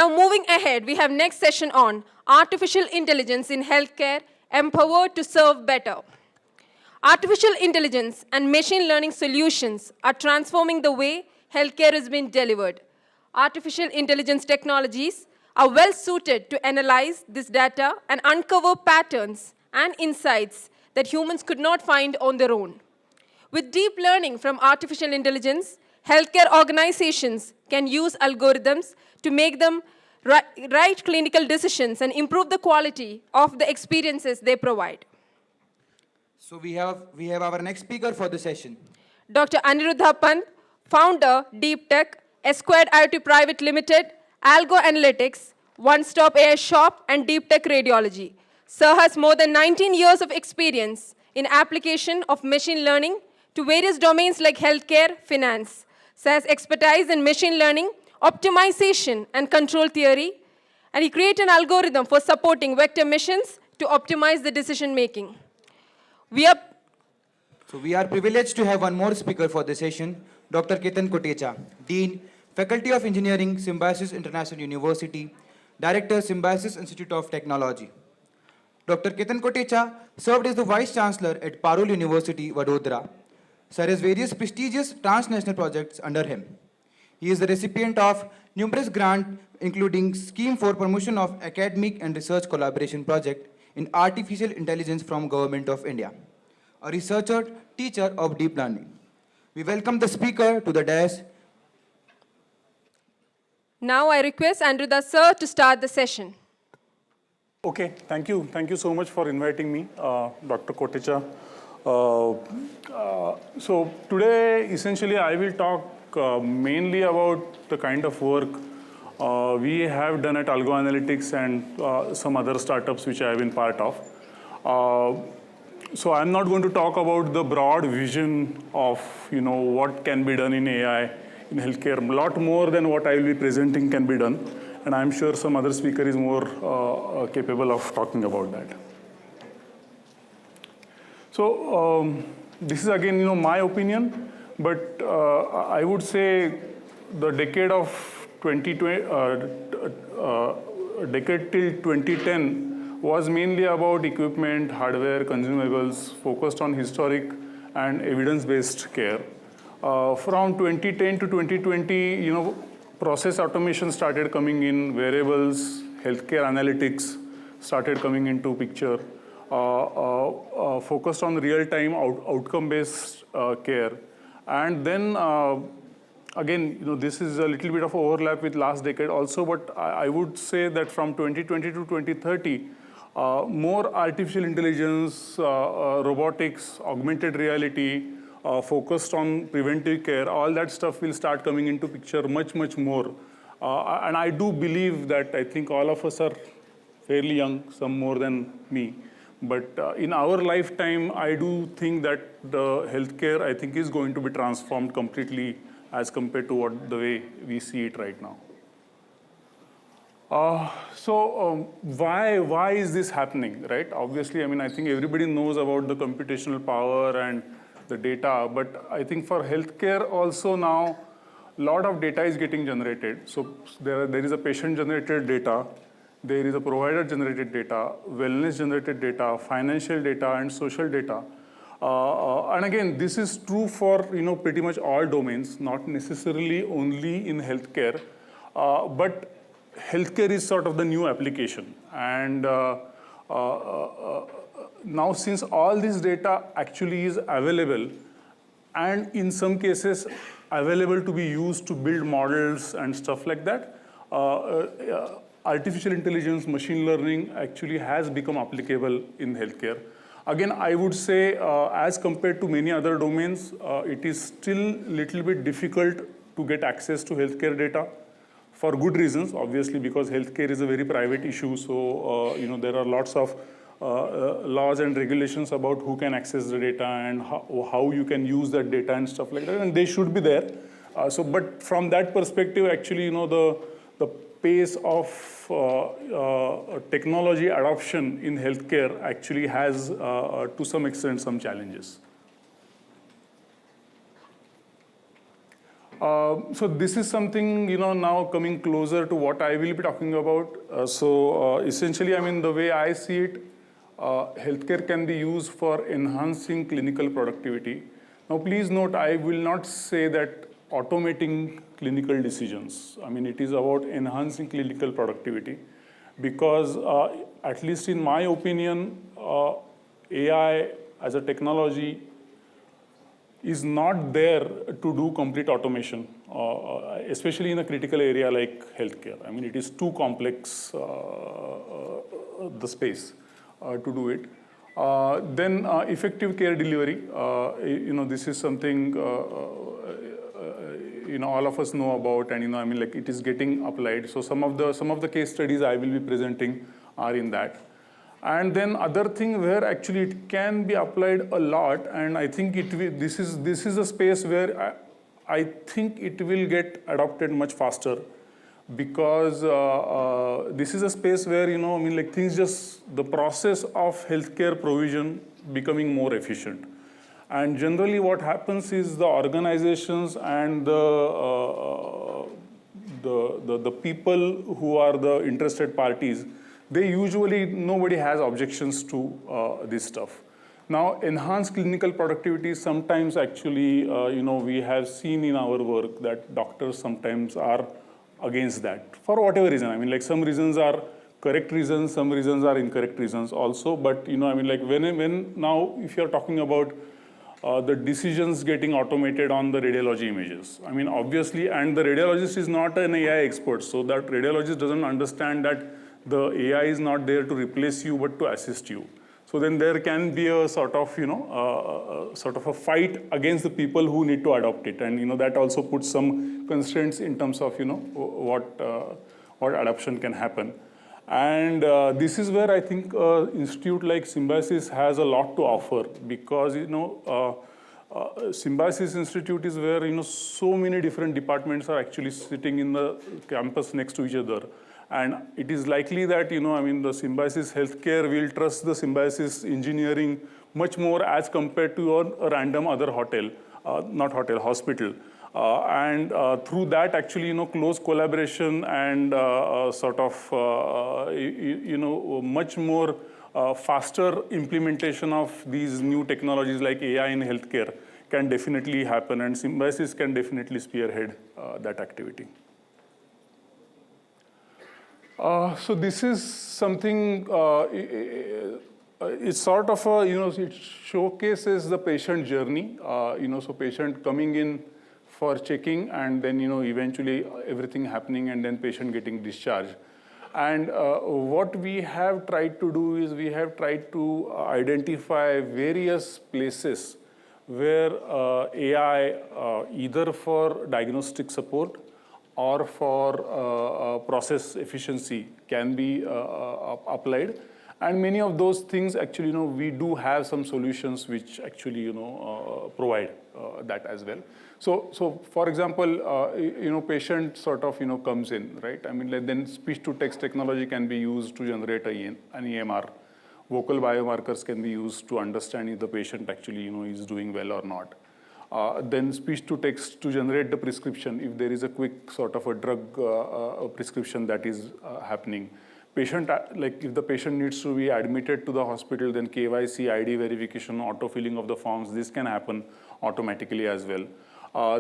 Now moving ahead, we have next session on Artificial Intelligence in Healthcare, Empowered to Serve Better. Artificial intelligence and machine learning solutions are transforming the way healthcare is being delivered. Artificial intelligence technologies are well suited to analyze this data and uncover patterns and insights that humans could not find on their own. With deep learning from artificial intelligence, healthcare organizations can use algorithms to make them right clinical decisions and improve the quality of the experiences they provide. So we have our next speaker for the session. Dr. Aniruddha Pant, founder, Deep Tech, Squared IoT Private Limited, AlgoAnalytics, One Stop AI Shop, and Deep Tech Radiology. Sir has more than 19 years of experience in application of machine learning to various domains like healthcare, finance. Sir has expertise in machine learning, optimization, and control theory, and he created an algorithm for supporting vector missions to optimize the decision making. We are privileged to have one more speaker for the session, Dr. Ketan Koticha, Dean, Faculty of Engineering, Symbiosis International University, Director, Symbiosis Institute of Technology. Dr. Ketan Koticha served as the Vice Chancellor at Parul University, Vadodara. Sir has various prestigious transnational projects under him. He is the recipient of numerous grants, including Scheme for Promotion of Academic and Research Collaboration Project in Artificial Intelligence from Government of India, a researcher, teacher of deep learning. We welcome the speaker to the dais. Now I request Aniruddha sir to start the session. Okay, thank you. Thank you so much for inviting me, Dr. Koticha. So today, essentially, I will talk mainly about the kind of work we have done at AlgoAnalytics and some other startups which I have been part of. So I'm not going to talk about the broad vision of what can be done in AI in healthcare. A lot more than what I will be presenting can be done, and I'm sure some other speaker is more capable of talking about that. So this is again my opinion, but I would say the decade of decade till 2010 was mainly about equipment, hardware, consumables, focused on historic and evidence-based care. From 2010 to 2020, process automation started coming in, wearables, healthcare analytics started coming into picture, focused on real-time outcome-based care. And then again, this is a little bit of overlap with last decade also, but I would say that from 2020 to 2030, more artificial intelligence, robotics, augmented reality, focused on preventive care, all that stuff will start coming into picture much, much more. And I do believe that I think all of us are fairly young, some more than me. But in our lifetime, I do think that the healthcare, I think, is going to be transformed completely as compared to the way we see it right now. So why is this happening, right? Obviously, I think everybody knows about the computational power and the data, but I think for healthcare also now, a lot of data is getting generated. So there is a patient-generated data, there is a provider-generated data, wellness-generated data, financial data, and social data. And again, this is true for pretty much all domains, not necessarily only in healthcare, but healthcare is sort of the new application. And now since all this data actually is available, and in some cases available to be used to build models and stuff like that, artificial intelligence, machine learning actually has become applicable in healthcare. Again, I would say as compared to many other domains, it is still a little bit difficult to get access to healthcare data for good reasons, obviously, because healthcare is a very private issue. So, there are lots of laws and regulations about who can access the data and how you can use that data and stuff like that, and they should be there. But from that perspective, actually, the pace of technology adoption in healthcare actually has, to some extent, some challenges. So this is something, now coming closer to what I will be talking about. Essentially, I mean, the way I see it, healthcare can be used for enhancing clinical productivity. Now, please note, I will not say that automating clinical decisions. I mean, it is about enhancing clinical productivity because, at least in my opinion, AI as a technology is not there to do complete automation, especially in a critical area like healthcare. I mean, it is too complex, the space to do it. Then effective care delivery, this is something, all of us know about, and, I mean, like it is getting applied. So some of the case studies I will be presenting are in that. And then other thing where actually it can be applied a lot, and I think this is a space where I think it will get adopted much faster because this is a space where, I mean, like things the process of healthcare provision becoming more efficient. And generally what happens is the organizations and the people who are the interested parties, they usually, nobody has objections to this stuff. Now, enhanced clinical productivity sometimes actually, we have seen in our work that doctors sometimes are against that for whatever reason. I mean, like some reasons are correct reasons, some reasons are incorrect reasons also. But, I mean, like when now, if you're talking about the decisions getting automated on the radiology images. I mean, obviously, and the radiologist is not an AI expert, so that radiologist doesn't understand that the AI is not there to replace you, but to assist you. So then there can be a sort of, sort of a fight against the people who need to adopt it. And, that also puts some constraints in terms of, what adoption can happen. And this is where I think institute like Symbiosis has a lot to offer because, Symbiosis Institute is where, so many different departments are actually sitting in the campus next to each other. And it is likely that, I mean, the Symbiosis Healthcare will trust the Symbiosis Engineering much more as compared to a random other hospital. And through that, actually, close collaboration and sort of, much more faster implementation of these new technologies like AI in healthcare can definitely happen, and Symbiosis can definitely spearhead that activity. So this is something, it's sort of a, it showcases the patient journey, so patient coming in for checking and then, eventually everything happening and then patient getting discharged. And what we have tried to do is we have tried to identify various places where AI, either for diagnostic support or for process efficiency can be applied. And many of those things actually, we do have some solutions which actually, provide that as well. So for example, patient sort of, comes in, right? I mean, then speech-to-text technology can be used to generate an EMR. Vocal biomarkers can be used to understand if the patient actually, is doing well or not. Then speech-to-text to generate the prescription if there is a quick sort of a drug prescription that is happening. Patient, like if the patient needs to be admitted to the hospital, then KYC, ID verification, auto-filling of the forms, this can happen automatically as well.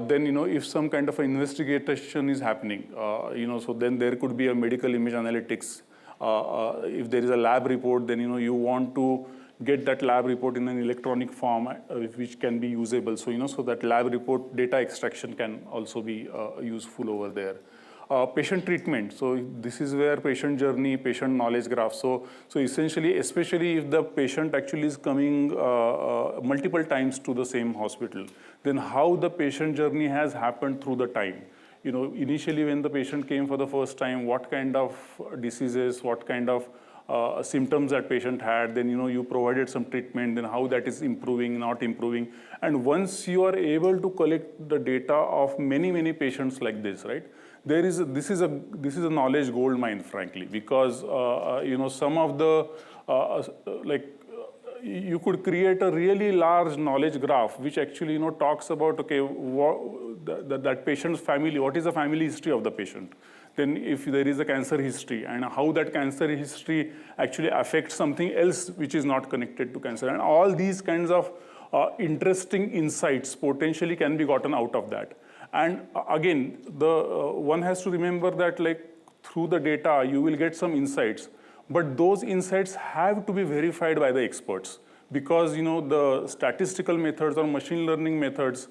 Then, if some kind of an investigation is happening, so then there could be a medical image analytics. If there is a lab report, then, you want to get that lab report in an electronic form, which can be usable. So, so that lab report data extraction can also be useful over there. Patient treatment. So this is where patient journey, patient knowledge graph. So essentially, especially if the patient actually is coming multiple times to the same hospital, then how the patient journey has happened through the time. Initially when the patient came for the first time, what kind of diseases, what kind of symptoms that patient had, then you provided some treatment, then how that is improving, not improving. And once you are able to collect the data of many patients like this, right? This is a knowledge gold mine, frankly, because some of the you could create a really large knowledge graph, which actually talks about, okay, that patient's family, what is the family history of the patient? Then if there is a cancer history, and how that cancer history actually affects something else which is not connected to cancer. And all these kinds of interesting insights potentially can be gotten out of that. And again, one has to remember that through the data, you will get some insights. But those insights have to be verified by the experts, because the statistical methods or machine learning methods,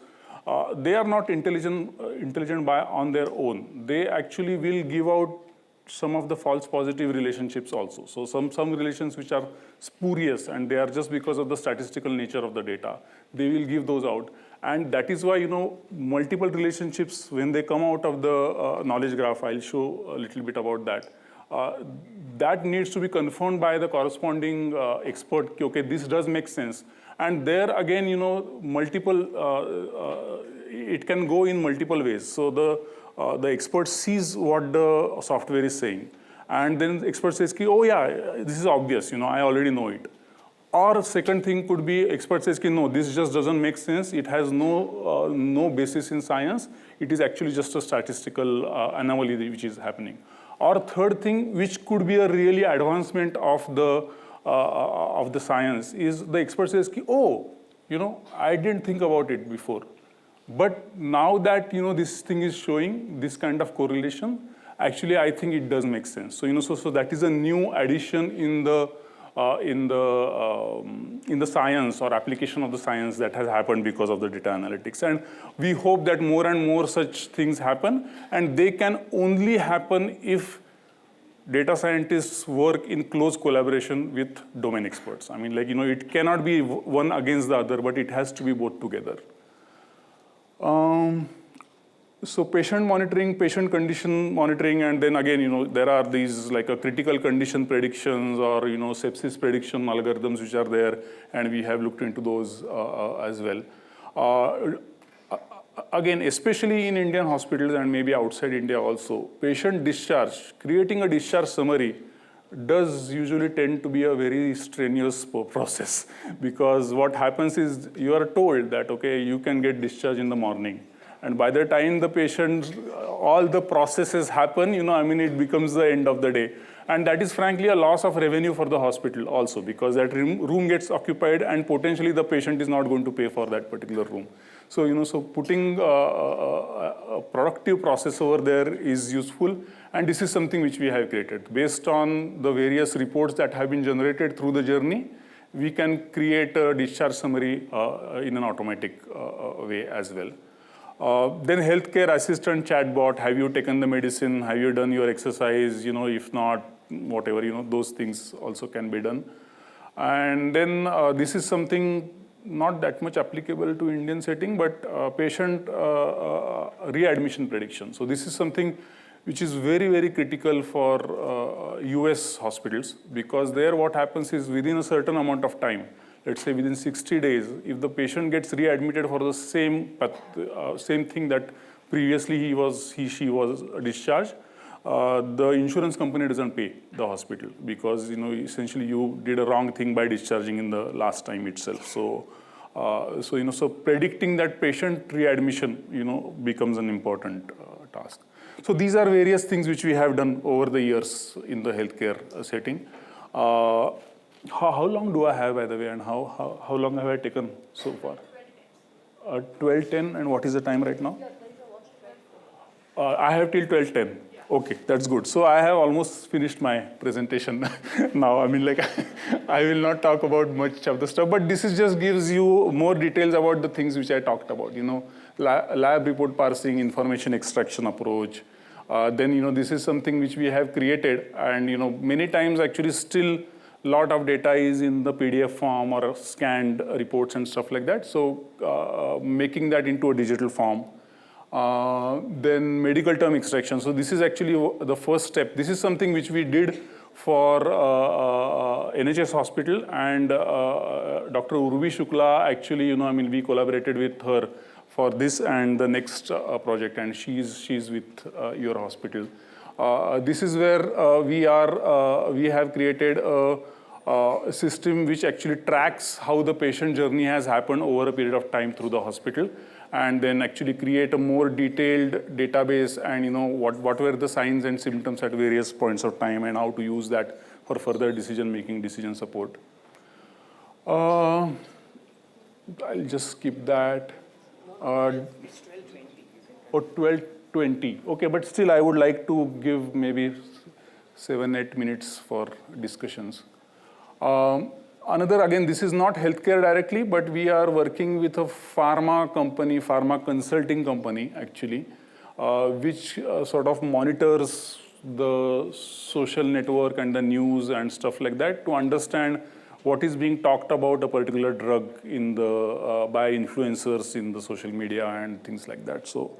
they are not intelligent on their own. They actually will give out some of the false positive relationships also. So some relations which are spurious, and they are just because of the statistical nature of the data, they will give those out. And that is why multiple relationships, when they come out of the knowledge graph, I'll show a little bit about that. That needs to be confirmed by the corresponding expert. Okay, this does make sense. And there again, it can go in multiple ways. So the expert sees what the software is saying, and then the expert says, oh yeah, this is obvious. I already know it. Or second thing could be, expert says, no, this just doesn't make sense. It has no basis in science. It is actually just a statistical anomaly which is happening. Or third thing, which could be a really advancement of the science, is the expert says, oh, I didn't think about it before. But now that this thing is showing this kind of correlation, actually I think it does make sense. So so that is a new addition in the science or application of the science that has happened because of the data analytics. And we hope that more and more such things happen, and they can only happen if data scientists work in close collaboration with domain experts. I mean, it cannot be one against the other, but it has to be both together. So patient monitoring, patient condition monitoring, and then again, there are these critical condition predictions or sepsis prediction algorithms which are there, and we have looked into those as well. Again, especially in Indian hospitals and maybe outside India also, patient discharge, creating a discharge summary does usually tend to be a very strenuous process, because what happens is you are told that, okay, you can get discharged in the morning. And by the time the patient, all the processes happen, it becomes the end of the day. And that is frankly a loss of revenue for the hospital also, because that room gets occupied and potentially the patient is not going to pay for that particular room. So, so putting a productive process over there is useful. And this is something which we have created. Based on the various reports that have been generated through the journey, we can create a discharge summary in an automatic way as well. Then healthcare assistant chatbot, have you taken the medicine? Have you done your exercise? If not, whatever, those things also can be done. And then this is something not that much applicable to Indian setting, but patient readmission prediction. So this is something which is very, very critical for US hospitals, because there what happens is within a certain amount of time, let's say within 60 days, if the patient gets readmitted for the same thing that previously she was discharged, the insurance company doesn't pay the hospital, because essentially you did a wrong thing by discharging in the last time itself. So so predicting that patient readmission becomes an important task. So these are various things which we have done over the years in the healthcare setting. How long do I have, by the way, and how long have I taken so far? 12:10, and what is the time right now? I have till 12:10. Okay, that's good. So I have almost finished my presentation now. I mean, I will not talk about much of the stuff, but this is just gives you more details about the things which I talked about. Lab report parsing, information extraction approach. Then this is something which we have created, and many times actually still a lot of data is in the PDF form or scanned reports and stuff like that. So making that into a digital form. Then medical term extraction. So this is actually the first step. This is something which we did for NHS hospital, and Dr. Urvi Shukla actually, we collaborated with her for this and the next project, and she's with your hospital. This is where we have created system which actually tracks how the patient journey has happened over a period of time through the hospital, and then actually create a more detailed database and what were the signs and symptoms at various points of time and how to use that for further decision-making, decision support. I'll just skip that. Or 12:20. Okay, but still I would like to give maybe 7-8 minutes for discussions. Another, again, this is not healthcare directly, but we are working with a pharma company, pharma consulting company actually, which sort of monitors the social network and the news and stuff like that to understand what is being talked about a particular drug in the by influencers in the social media and things like that. So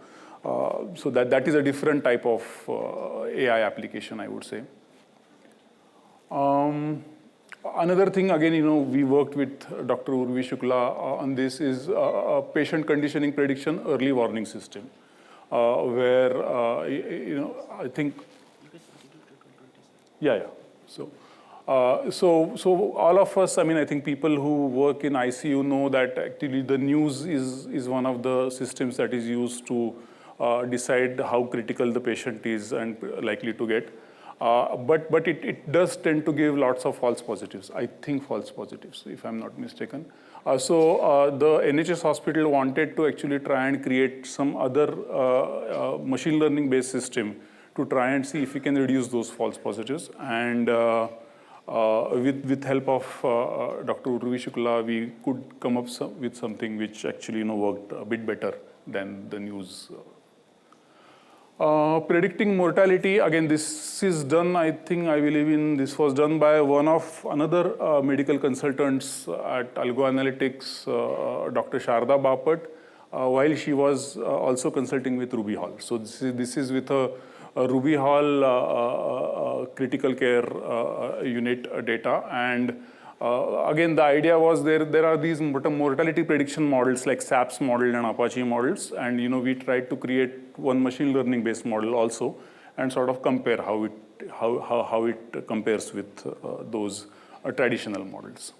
that is a different type of AI application, I would say. Another thing, again, we worked with Dr. Urvi Shukla on this is a patient conditioning prediction early warning system, where I think, yeah. So all of us, I think people who work in ICU know that actually the news is one of the systems that is used to decide how critical the patient is and likely to get. But it does tend to give lots of false positives. I think false positives, if I'm not mistaken. So the NHS hospital wanted to actually try and create some other machine learning based system to try and see if we can reduce those false positives. And with help of Dr. Urvi Shukla, we could come up with something which actually worked a bit better than the news. Predicting mortality, again, this is done, I believe this was done by one of another medical consultants at AlgoAnalytics, Dr. Sharda Bapat, while she was also consulting with Ruby Hall. So this is with a Ruby Hall critical care unit data. And again, the idea was there are these mortality prediction models like SAPS model and Apache models. And we tried to create one machine learning based model also and sort of compare how it compares with those traditional models.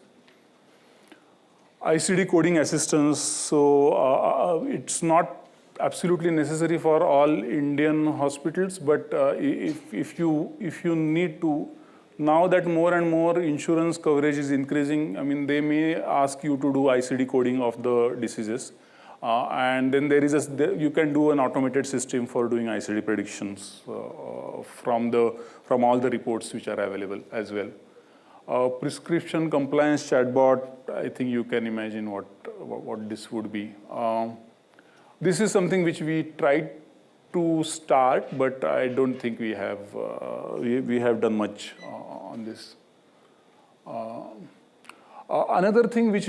ICD coding assistance, so it's not absolutely necessary for all Indian hospitals, but if you need to, now that more and more insurance coverage is increasing, they may ask you to do ICD coding of the diseases. And then you can do an automated system for doing ICD predictions from all the reports which are available as well. Prescription compliance chatbot, I think you can imagine what this would be. This is something which we tried to start, but I don't think we have done much on this. Another thing which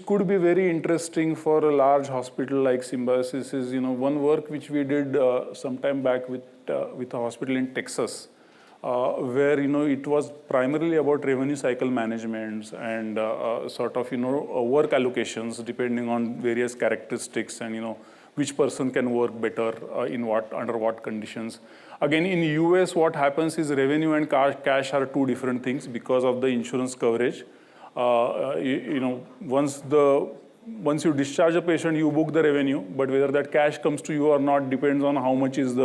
could be very interesting for a large hospital like Symbiosis is one work which we did some time back with a hospital in Texas, where it was primarily about revenue cycle management and sort of work allocations depending on various characteristics and which person can work better under what conditions. Again, in the US, what happens is revenue and cash are two different things because of the insurance coverage. Once you discharge a patient, you book the revenue, but whether that cash comes to you or not depends on how much is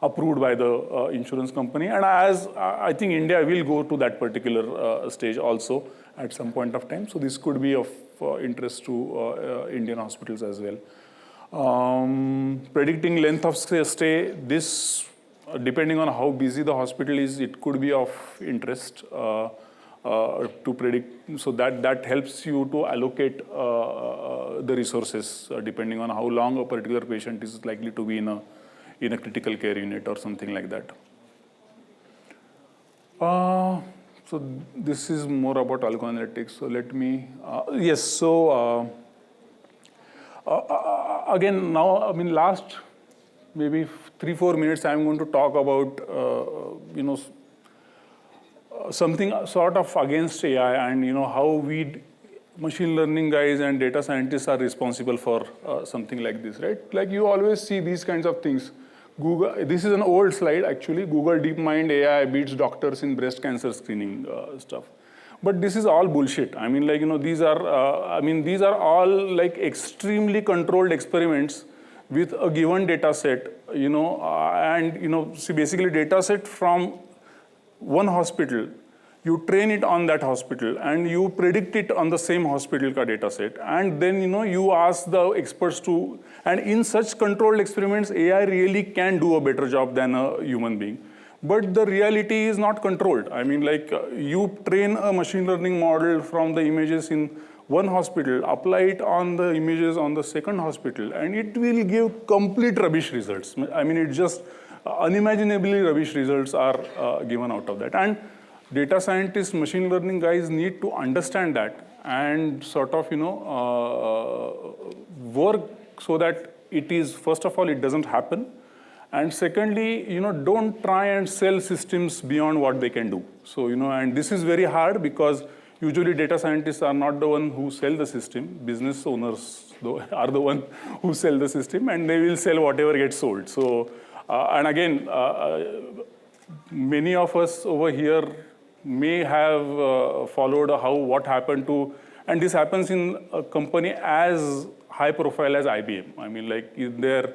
approved by the insurance company. And as I think India will go to that particular stage also at some point of time. So this could be of interest to Indian hospitals as well. Predicting length of stay, this, depending on how busy the hospital is, it could be of interest to predict. So that helps you to allocate the resources depending on how long a particular patient is likely to be in a critical care unit or something like that. So this is more about AlgoAnalytics. So let me, yes, so again, now, last maybe 3-4 minutes, I'm going to talk about, something sort of against AI and, how we machine learning guys and data scientists are responsible for something like this, right? Like you always see these kinds of things. Google, this is an old slide actually, Google DeepMind AI beats doctors in breast cancer screening stuff. But this is all bullshit. I mean, like, these are all like extremely controlled experiments with a given data set, and, see, basically data set from one hospital, you train it on that hospital, and you predict it on the same hospital ka data set, and then, you ask the experts to, and in such controlled experiments, AI really can do a better job than a human being. But the reality is not controlled. I mean, like, you train a machine learning model from the images in one hospital, apply it on the images on the second hospital, and it will give complete rubbish results. I mean, it just unimaginably rubbish results are given out of that. And data scientists, machine learning guys need to understand that and sort of, work so that it is, first of all, it doesn't happen. And secondly, don't try and sell systems beyond what they can do. So, and this is very hard because usually data scientists are not the one who sell the system. Business owners are the one who sell the system, and they will sell whatever gets sold. So, and again, many of us over here may have followed what happened to, and this happens in a company as high profile as IBM. I mean, like in their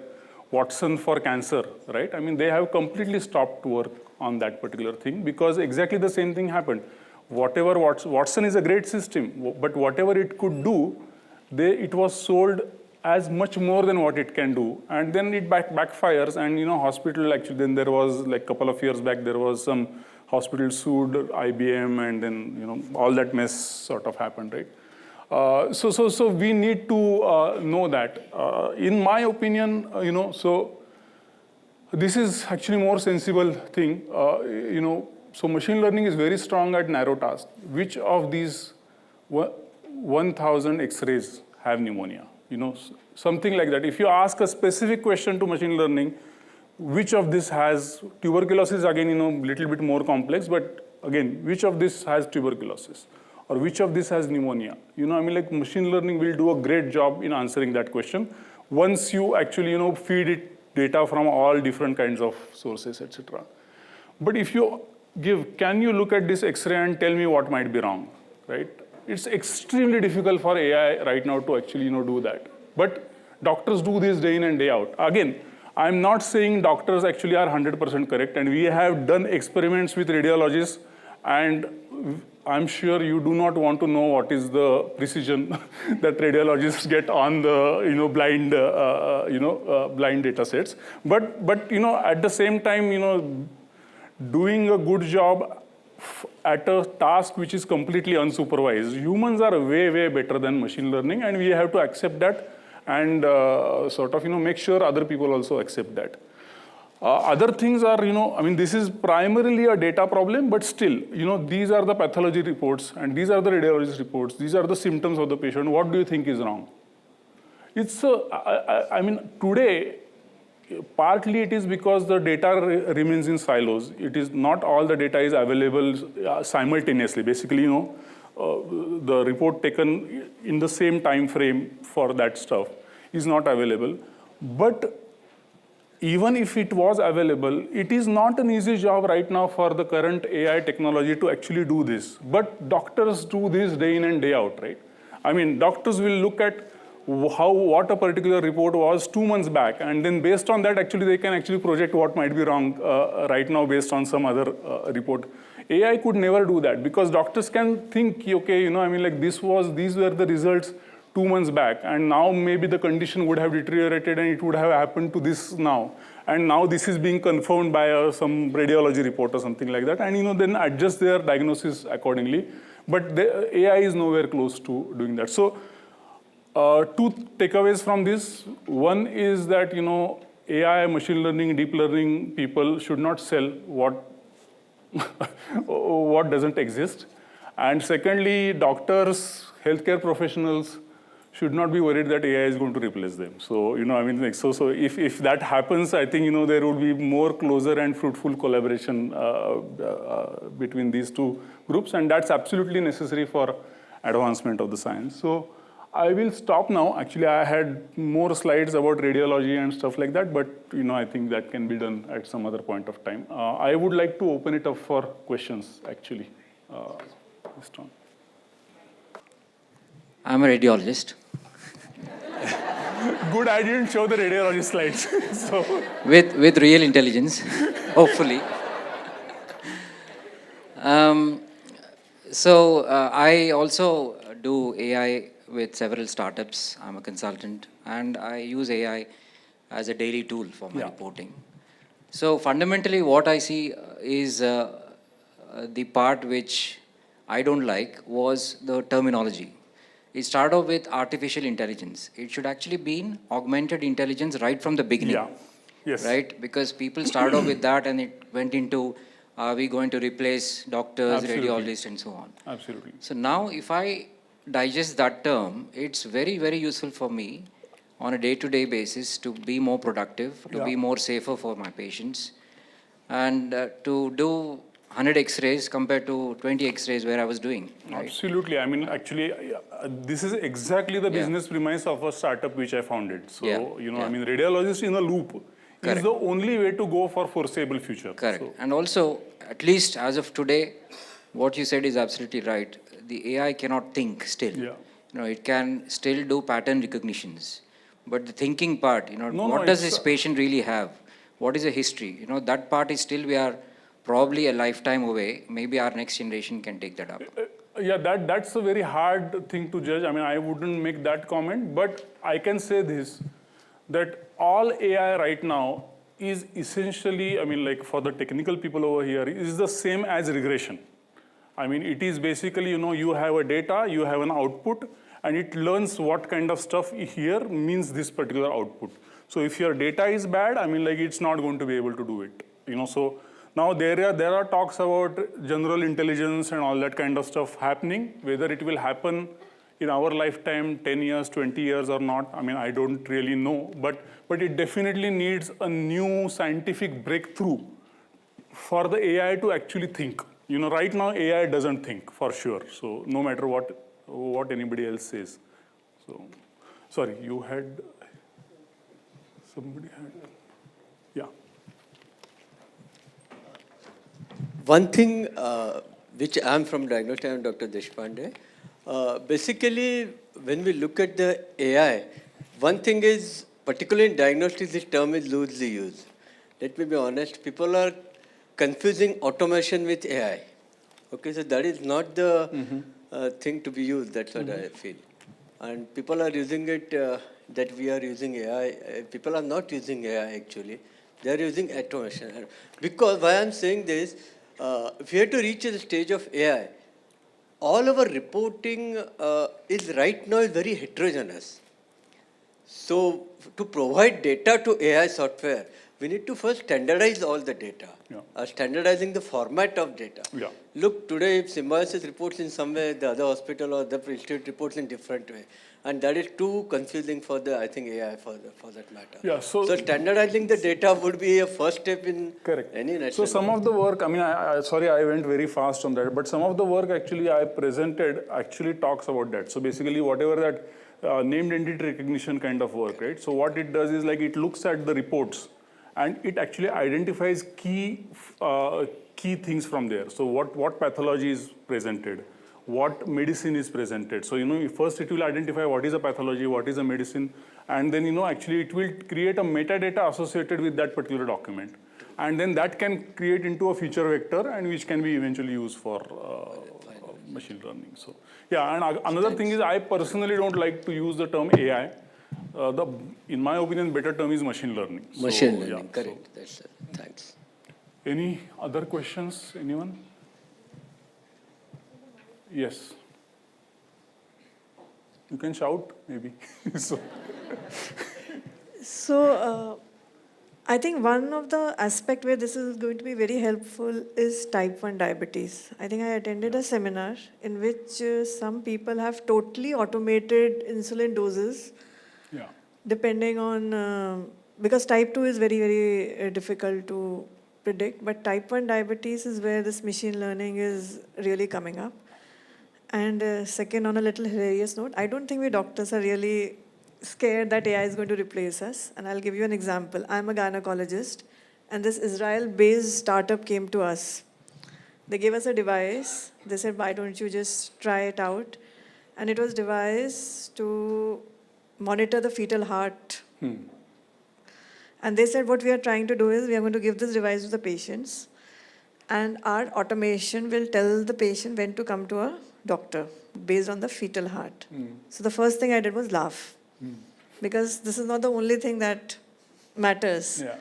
Watson for cancer, right? I mean, they have completely stopped work on that particular thing because exactly the same thing happened. Whatever Watson is a great system, but whatever it could do, it was sold as much more than what it can do, and then it backfires. And hospital actually, then there was like a couple of years back, there was some hospital sued IBM, and then all that mess sort of happened, right? So we need to know that. In my opinion, so this is actually more sensible thing. So machine learning is very strong at narrow tasks. Which of these 1,000 X-rays have pneumonia? Something like that. If you ask a specific question to machine learning, which of this has tuberculosis? Again, little bit more complex, but again, which of this has tuberculosis? Or which of this has pneumonia? I mean, like machine learning will do a great job in answering that question once you actually, feed it data from all different kinds of sources, etc. But if you can you look at this X-ray and tell me what might be wrong, right? It's extremely difficult for AI right now to actually, do that. But doctors do this day in and day out. Again, I'm not saying doctors actually are 100% correct, and we have done experiments with radiologists, and I'm sure you do not want to know what is the precision that radiologists get on the blind data sets. But at the same time, doing a good job at a task which is completely unsupervised. Humans are way better than machine learning, and we have to accept that and sort of make sure other people also accept that. Other things are, I mean, this is primarily a data problem, but still, these are the pathology reports, and these are the radiologist reports. These are the symptoms of the patient. What do you think is wrong? It's, I mean, today, partly it is because the data remains in silos. It is not all the data is available simultaneously. Basically, the report taken in the same time frame for that stuff is not available. But even if it was available, it is not an easy job right now for the current AI technology to actually do this. But doctors do this day in and day out, right? I mean, doctors will look at what a particular report was 2 months back, and then based on that, actually, they can actually project what might be wrong right now based on some other report. AI could never do that because doctors can think, okay, I mean, like these were the results 2 months back, and now maybe the condition would have deteriorated and it would have happened to this now. And now this is being confirmed by some radiology report or something like that, and then adjust their diagnosis accordingly. But the AI is nowhere close to doing that. So 2 takeaways from this. One is that AI, machine learning, deep learning people should not sell what doesn't exist. And secondly, doctors, healthcare professionals should not be worried that AI is going to replace them. So, I mean, like, so if that happens, I think, there will be more closer and fruitful collaboration between these 2 groups, and that's absolutely necessary for advancement of the science. So I will stop now. Actually, I had more slides about radiology and stuff like that, but, I think that can be done at some other point of time. I would like to open it up for questions, actually. Strong. I'm a radiologist Good, I didn't show the radiology slides. So, with real intelligence, hopefully. Um, I also do AI with several startups. I'm a consultant, and I use AI as a daily tool for my Yeah. reporting. So fundamentally, what I see is the part which I don't like was the terminology. It started off with artificial intelligence. It should actually be augmented intelligence right from the beginning. yeah. Yes. Right? Because people started off with that and it went into, are we going to replace doctors, Absolutely. radiologists, and so on. Absolutely. So now if I digest that term, it's very, very useful for me on a day-to-day basis to be more productive, to be Yeah. more safer for my patients, and to do 100 X-rays compared to 20 X-rays where I was doing. Right? Absolutely. I mean, actually, this is exactly the Yeah. business premise of a startup which I founded. So, Yeah. I mean, radiologist in a loop Correct. is the only way to go for foreseeable future. Correct. So, And also, at least as of today, what you said is absolutely right. The AI cannot think still. Yeah. It can still do pattern recognitions. But the thinking part, No, what no, does it's, this patient really have? What is the history? That part is still, we are probably a lifetime away. Maybe our next generation can take that up. yeah, that's a very hard thing to judge. I mean, I wouldn't make that comment, but I can say this, that all AI right now is essentially, I mean, like for the technical people over here, is the same as regression. I mean, it is basically, you have a data, you have an output, and it learns what kind of stuff here means this particular output. So if your data is bad, I mean, like it's not going to be able to do it. So now there are talks about general intelligence and all that kind of stuff happening. Whether it will happen in our lifetime, 10 years, 20 years or not, I mean, I don't really know. But it definitely needs a new scientific breakthrough for the AI to actually think. Right now AI doesn't think for sure. So no matter what anybody else says. So, sorry, somebody had, yeah. One thing which I'm from diagnostic, I'm Dr. Deshpande. Basically, when we look at the AI, one thing is, particularly in diagnostics, this term is loosely used. Let me be honest, people are confusing automation with AI. Okay, so that is not the thing to be used, that's what I feel. And people are using it, that we are using AI. People are not using AI actually. They are using automation. Because why I'm saying this, if we have to reach the stage of AI, all our reporting is right now is very heterogeneous. So to provide data to AI software, we need to first standardize all the data. Yeah. Standardizing the format of data. Yeah. Look, today if Symbiosis reports in some way, the other hospital or the institute reports in different way. And that is too confusing for the, I think, AI for that matter. Yeah, so standardizing the data would be a first step in correct. any national. So some of the work, I mean, sorry, I went very fast on that, but some of the work actually I presented actually talks about that. So basically whatever that named entity recognition kind of work, right? So what it does is like it looks at the reports and it actually identifies key things from there. So what pathology is presented, what medicine is presented. So, first it will identify what is a pathology, what is a medicine, and then, actually it will create a metadata associated with that particular document. And then that can create into a feature vector and which can be eventually used for machine learning. So, yeah, and another thing is I personally don't like to use the term AI. In my opinion, better term is machine learning. Machine learning, correct. That's thanks. Any other questions, anyone? Yes. You can shout, maybe. So, I think one of the aspect where this is going to be very helpful is type 1 diabetes. I think I attended a seminar in which some people have totally automated insulin doses. Yeah. Depending on, because type 2 is very, very difficult to predict, but type 1 diabetes is where this machine learning is really coming up. And second, on a little hilarious note, I don't think we doctors are really scared that AI is going to replace us. And I'll give you an example. I'm a gynecologist, and this Israel-based startup came to us. They gave us a device. They said, why don't you just try it out? And it was device to monitor the fetal heart. And they said, what we are trying to do is we are going to give this device to the patients, and our automation will tell the patient when to come to a doctor based on the fetal heart. So the first thing I did was laugh, because this is not the only thing that matters. Yeah.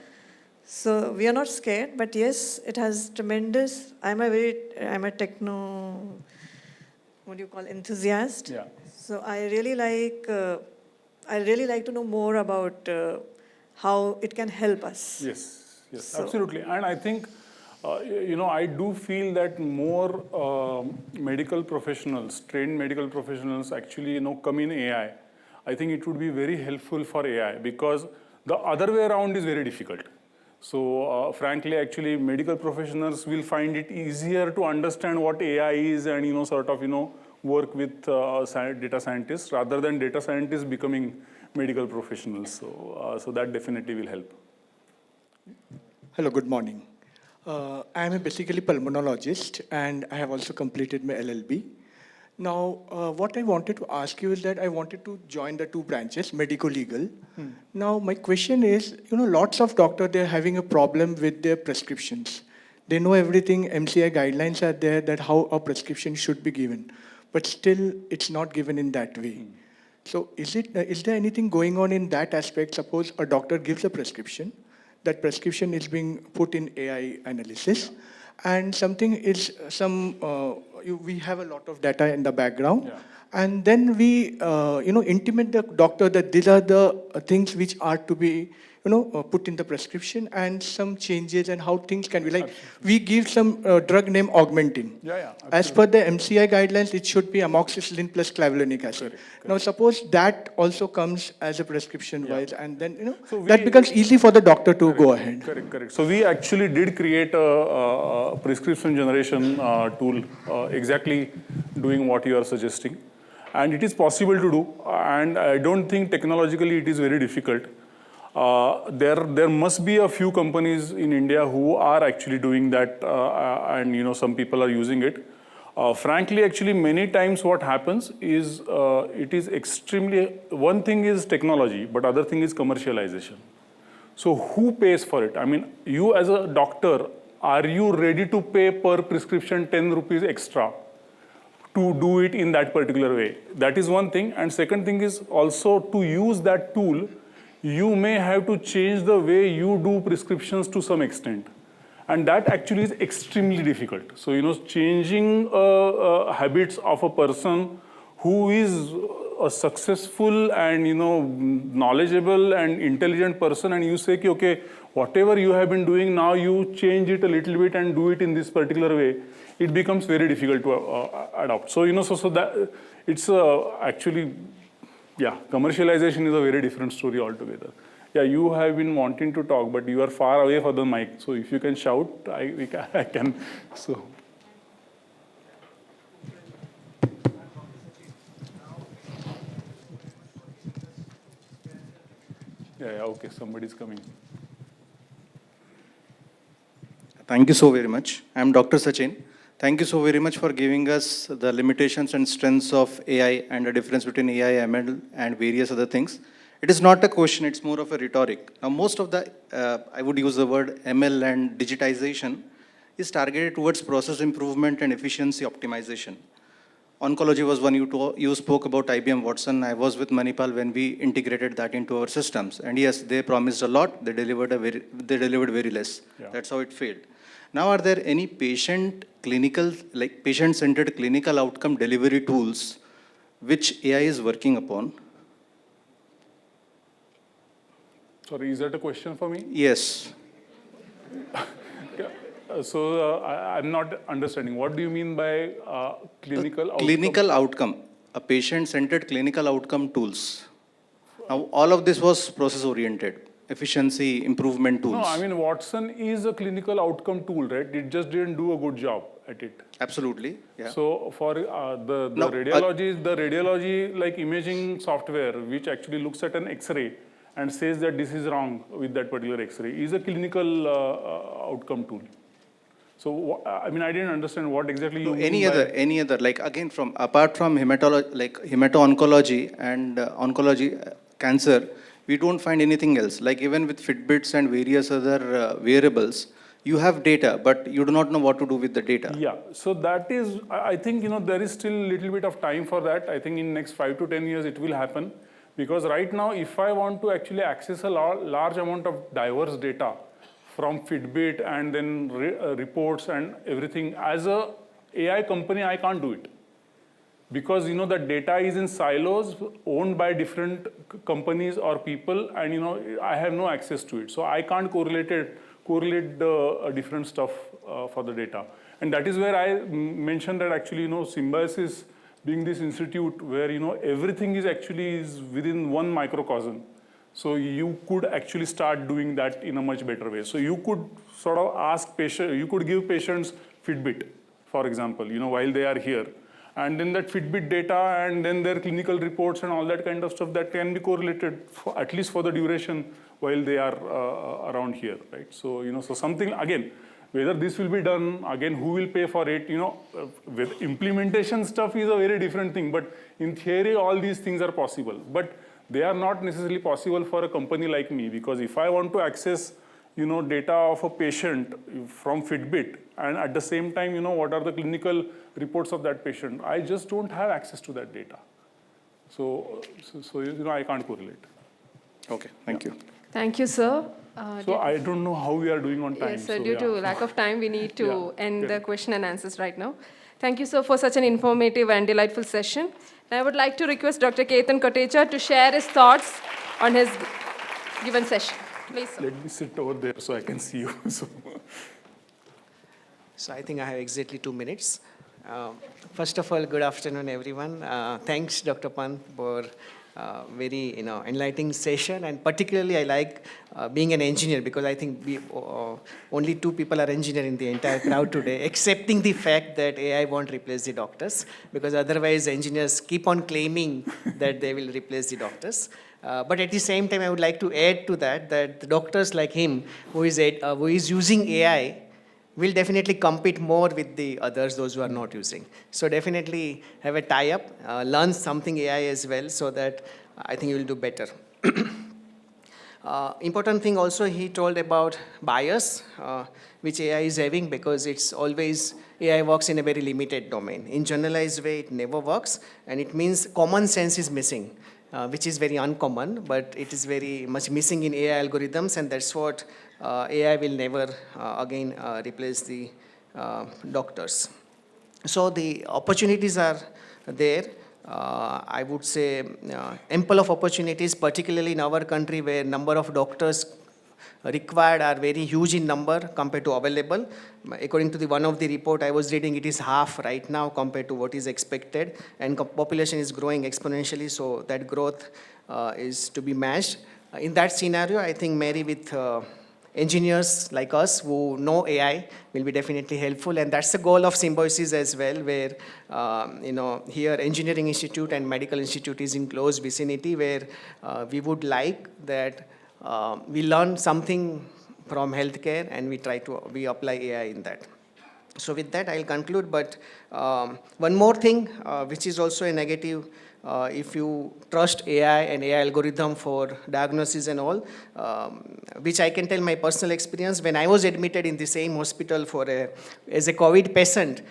So we are not scared, but yes, it has tremendous. I'm a techno, what do you call, enthusiast. Yeah. So I really like to know more about how it can help us. Yes, yes, So- absolutely. And I think, I do feel that more medical professionals, trained medical professionals actually, come in AI. I think it would be very helpful for AI, because the other way around is very difficult. So frankly, actually, medical professionals will find it easier to understand what AI is and, work with data scientists rather than data scientists becoming medical professionals. So that definitely will help. Hello, good morning. I am basically pulmonologist, and I have also completed my LLB. Now, what I wanted to ask you is that I wanted to join the two branches, medico-legal. Now, my question is, lots of doctors, they're having a problem with their prescriptions. They know everything, MCI guidelines are there that how a prescription should be given, but still it's not given in that way. So is there anything going on in that aspect? Suppose a doctor gives a prescription, that prescription is being put in AI analysis, and something is we have a lot of data in the background, and then we intimate the doctor that these are the things which are to be put in the prescription, and some changes and how things can be like. We give some drug name Augmentin. As per the MCI guidelines, it should be amoxicillin plus clavulanic acid. Now, suppose that also comes as a prescription wise, and then So that becomes easy for the doctor to go ahead. Correct. So we actually did create a prescription generation tool exactly doing what you are suggesting. And it is possible to do. And I don't think technologically it is very difficult. There must be a few companies in India who are actually doing that, and some people are using it. Frankly, actually, many times what happens is it is extremely, one thing is technology, but other thing is commercialization. So who pays for it? I mean, you as a doctor, are you ready to pay per prescription 10 rupees extra to do it in that particular way? That is one thing. And second thing is also to use that tool, you may have to change the way you do prescriptions to some extent. And that actually is extremely difficult. So, changing habits of a person who is a successful and, knowledgeable and intelligent person, and you say, okay, whatever you have been doing, now you change it a little bit and do it in this particular way, it becomes very difficult to adopt. So, so that it's actually, commercialization is a very different story altogether. Yeah, you have been wanting to talk, but you are far away from the mic. So if you can shout, I can. So. Yeah, okay, somebody's coming. Thank you so very much. I'm Dr. Sachin. Thank you so very much for giving us the limitations and strengths of AI and the difference between AI, ML, and various other things. It is not a question, it's more of a rhetoric. Now, most of the, I would use the word ML and digitization is targeted towards process improvement and efficiency optimization. Oncology was one you spoke about IBM Watson. I was with Manipal when we integrated that into our systems. And yes, they promised a lot, they delivered very less. Yeah. That's how it failed. Now, are there any patient-centered clinical outcome delivery tools which AI is working upon? Sorry, is that a question for me? Yes. So I'm not understanding. What do you mean by clinical outcome? Clinical outcome, a patient-centered clinical outcome tools. Now, all of this was process-oriented, efficiency improvement tools. No, I mean, Watson is a clinical outcome tool, right? It just didn't do a good job at it. Absolutely, yeah. So for the radiology, like imaging software, which actually looks at an X-ray and says that this is wrong with that particular X-ray, is a clinical outcome tool. So, I mean, I didn't understand what exactly you mean Any by- any other, like again, from apart from hemato-oncology and oncology cancer, we don't find anything else. Like even with Fitbits and various other wearables, you have data, but you do not know what to do with the data. Yeah, so that is, I think, there is still a little bit of time for that. I think in next 5 to 10 years it will happen. Because right now, if I want to actually access a large amount of diverse data from Fitbit and then reports and everything, as a AI company, I can't do it. Because the data is in silos owned by different companies or people, and I have no access to it. So I can't correlate the different stuff for the data. And that is where I mentioned that actually Symbiosis being this institute where everything is actually within one microcosm. So you could actually start doing that in a much better way. So you could sort of ask patients, you could give patients Fitbit, for example, while they are here. And then that Fitbit data and then their clinical reports and all that kind of stuff that can be correlated at least for the duration while they are around here, right? So, so something, again, whether this will be done, again, who will pay for it, with implementation stuff is a very different thing. But in theory, all these things are possible. But they are not necessarily possible for a company like me, because if I want to access data of a patient from Fitbit, and at the same time, what are the clinical reports of that patient, I just don't have access to that data. So I can't correlate. Okay, thank you. Thank you, sir. So I don't know how we are doing on time. Yes, sir. So, Due yeah. to lack of time, we need to end Yeah. the question and answers right now. Thank you, sir, for such an informative and delightful session. I would like to request Dr. Ketan Koticha to share his thoughts on his given session. Please, sir. Let me sit over there so I can see you. So I think I have exactly 2 minutes. First of all, good afternoon, everyone. Thanks, Dr. Pant, for very enlightening session, and particularly I like being an engineer, because I think we only 2 people are engineers in the entire crowd today, accepting the fact that AI won't replace the doctors, because otherwise engineers keep on claiming that they will replace the doctors. But at the same time, I would like to add to that the doctors like him who is using AI will definitely compete more with the others, those who are not using. So definitely have a tie-up, learn something AI as well, so that I think you will do better. Important thing also he told about bias, which AI is having, because it's always, AI works in a very limited domain. In generalized way, it never works, and it means common sense is missing. Which is very uncommon, but it is very much missing in AI algorithms, and that's what AI will never again replace the doctors. So the opportunities are there. I would say ample of opportunities, particularly in our country where number of doctors required are very huge in number compared to available. According to the one of the report I was reading, it is half right now compared to what is expected, and population is growing exponentially, so that growth is to be matched. In that scenario, I think marry with engineers like us who know AI will be definitely helpful, and that's the goal of Symbiosis as well, where here Engineering Institute and Medical Institute is in close vicinity, where we would like that we learn something from healthcare and we apply AI in that. So with that, I'll conclude, but one more thing, which is also a negative, if you trust AI and AI algorithm for diagnosis and all, which I can tell my personal experience, when I was admitted in the same hospital as a COVID patient,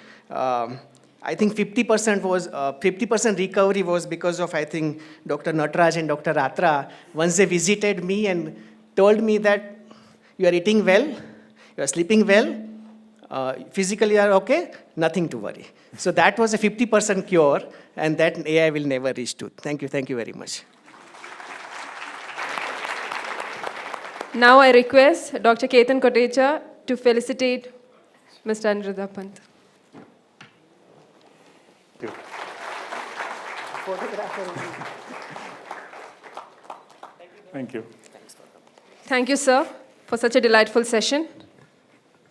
I think 50% recovery was because of, I think, Dr. Nataraj and Dr. Ratra. Once they visited me and told me that you are eating well, you are sleeping well, physically you are okay, nothing to worry. So that was a 50% cure, and that AI will never reach to. Thank you very much. Now I request Dr. Ketan Koticha to felicitate Mr. Aniruddha Pant. Thank you. Thank you. Thank you, sir, for such a delightful session.